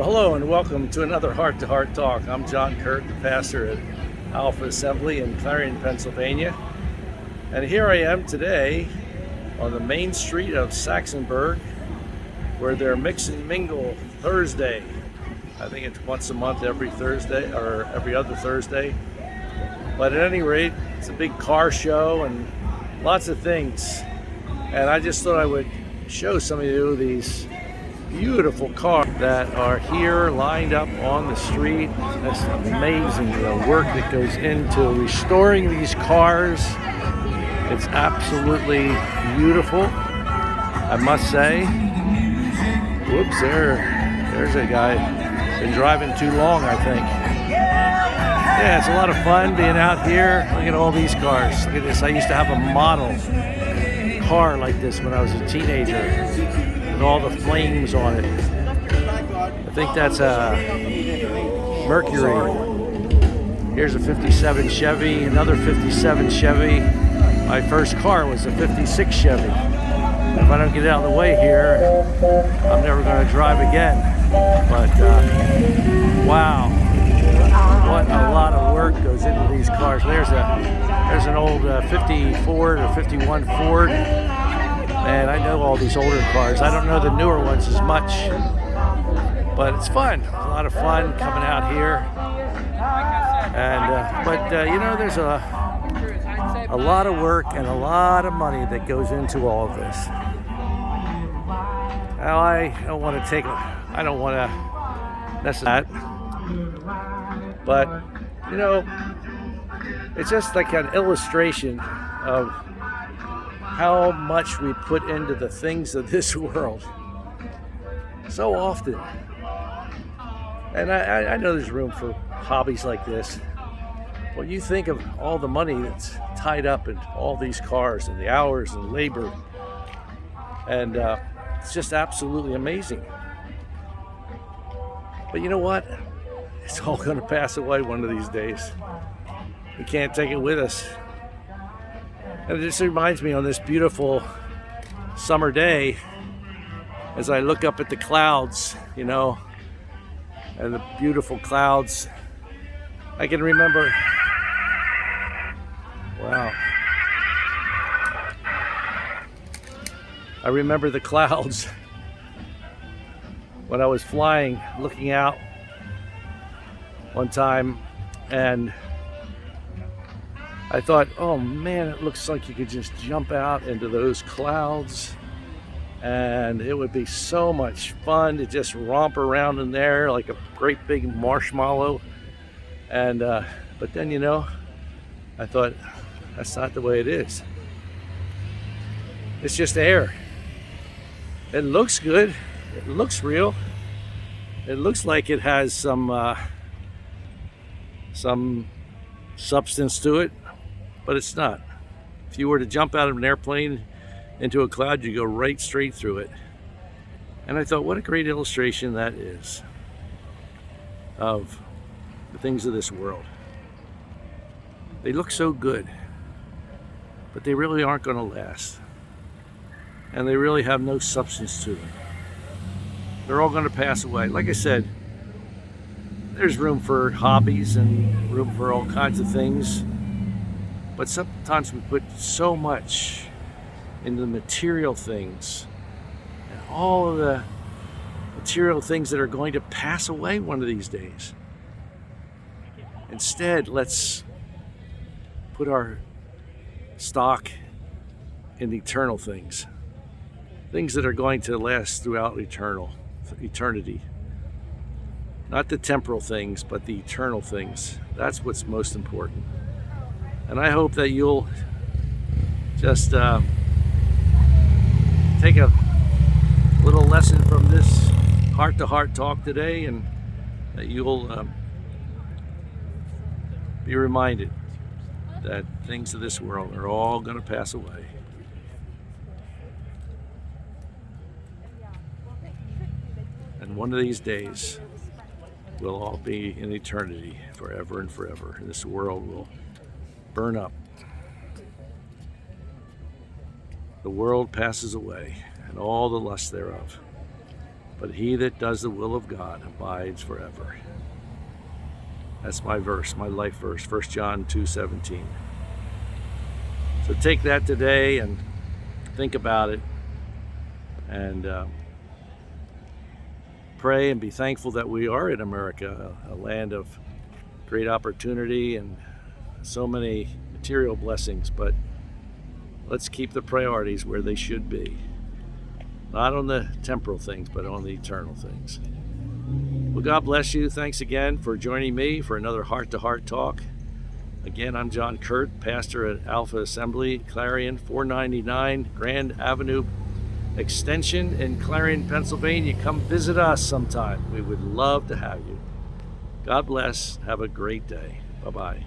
Well, hello and welcome to another Heart to Heart Talk. I'm John Kuert, the pastor at Alpha Assembly in Clarion, Pennsylvania. And here I am today on the main street of Saxonburg, where they're Mix and Mingle Thursday. I think it's once a month, every Thursday or every other Thursday. But at any rate, it's a big car show and lots of things. And I just thought I would show some of you these beautiful cars that are here lined up on the street. That's amazing, the work that goes into restoring these cars. It's absolutely beautiful, I must say. Whoops, there's a guy been driving too long, I think. Yeah, it's a lot of fun being out here. Look at all these cars. Look at this. I used to have a model car like this when I was a teenager, with all the flames on it. I think that's a Mercury. Here's a 57 Chevy, another 57 Chevy. My first car was a 56 Chevy. If I don't get out of the way here, I'm never going to drive again. But wow, what a lot of work goes into these cars. There's an old 50 Ford or 51 Ford. Man, I know all these older cars. I don't know the newer ones as much, but it's fun. A lot of fun coming out here. And you know, there's a lot of work and a lot of money that goes into all of this. Now, I don't want to mess with that, but you know, it's just like an illustration of how much we put into the things of this world so often. And I know there's room for hobbies like this. When you think of all the money that's tied up in all these cars and the hours and labor, and it's just absolutely amazing. But you know what? It's all going to pass away one of these days. We can't take it with us. And it just reminds me on this beautiful summer day, as I look up at the clouds, you know, and the beautiful clouds, I can remember, wow. I remember the clouds when I was flying, looking out one time, and I thought, oh man, it looks like you could just jump out into those clouds and it would be so much fun to just romp around in there like a great big marshmallow. And but then, you know, I thought, that's not the way it is. It's just air. It looks good. It looks real. It looks like it has some substance to it. But it's not. If you were to jump out of an airplane into a cloud, you go right straight through it. And I thought, what a great illustration that is of the things of this world. They look so good, but they really aren't going to last. And they really have no substance to them. They're all going to pass away. Like I said, there's room for hobbies and room for all kinds of things. But sometimes we put so much into the material things and all of the material things that are going to pass away one of these days. Instead, let's put our stock in eternal things. Things that are going to last throughout eternity. Not the temporal things, but the eternal things. That's what's most important. And I hope that you'll just take a little lesson from this heart-to-heart talk today, and that you'll be reminded that things of this world are all going to pass away. And one of these days, we'll all be in eternity forever and forever. This world will burn up. The world passes away and all the lust thereof. but he that does the will of God abides forever. That's my verse, my life verse, 1 John 2:17. So take that today and think about it, and pray and be thankful that we are in America, a land of great opportunity and so many material blessings, but let's keep the priorities where they should be. Not on the temporal things, but on the eternal things. Well, God bless you. Thanks again for joining me for another Heart-to-Heart Talk. Again, I'm John Kuert, pastor at Alpha Assembly, Clarion, 499 Grand Avenue Extension in Clarion, Pennsylvania. Come visit us sometime. We would love to have you. God bless. Have a great day. Bye-bye.